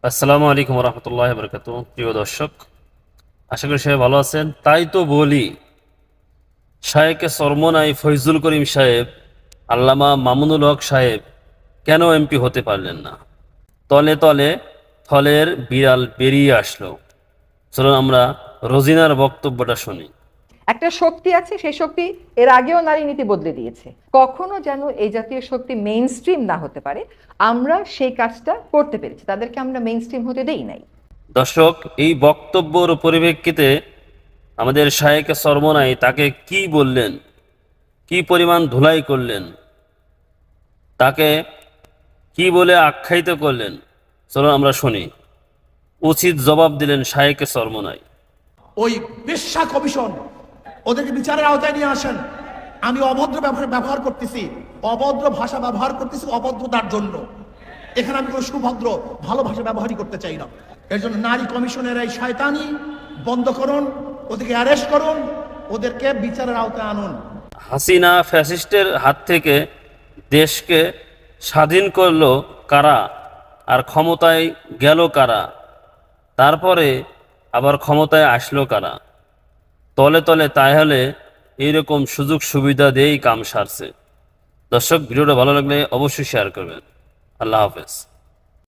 আসসালামু আলাইকুম রহমতুল্লাহ বরকাত। প্রিয় দর্শক, আশা করি সবাই ভালো আছেন। তাই তো বলি, শায়েকে সরমনাই ফয়জুল করিম সাহেব, আল্লামা মামুনুল হক সাহেব কেন এমপি হতে পারলেন না? তলে তলে থলের বিড়াল বেরিয়ে আসলো। চলুন আমরা রোজিনার বক্তব্যটা শুনি। একটা শক্তি আছে, সেই শক্তি এর আগেও নারী নীতি বদলে দিয়েছে। কখনো যেন এই জাতীয় শক্তি মেইন স্ট্রিম না হতে পারে, আমরা সেই কাজটা করতে পেরেছি, তাদেরকে আমরা মেইন স্ট্রিম হতে দেই নাই। দর্শক, এই বক্তব্যর পরিপ্রেক্ষিতে আমাদের শায়েকে সরমনাই তাকে কি বললেন, কি পরিমাণ ধুলাই করলেন, তাকে কি বলে আখ্যায়িত করলেন, চলুন আমরা শুনি। উচিত জবাব দিলেন শায়েকে সরমনাই। ওই পেশা কমিশন ওদেরকে বিচারের আওতায় নিয়ে আসেন। আমি অভদ্র ব্যবহার করতেছি, অভদ্র ভাষা ব্যবহার করতেছি অভদ্রতার জন্য। এখানে আমি কোনো সুভদ্র ভালো ভাষা ব্যবহারই করতে চাই না। এর জন্য নারী কমিশনের এই শয়তানি বন্ধ করুন, ওদেরকে অ্যারেস্ট করুন, ওদেরকে বিচারের আওতায় আনুন। হাসিনা ফ্যাসিস্টের হাত থেকে দেশকে স্বাধীন করলো কারা, আর ক্ষমতায় গেল কারা, তারপরে আবার ক্ষমতায় আসলো কারা? তলে তলে তাই হলে এইরকম সুযোগ সুবিধা দিয়েই কাম সারছে। দর্শক, ভিডিওটা ভালো লাগলে অবশ্যই শেয়ার করবেন। আল্লাহ হাফেজ।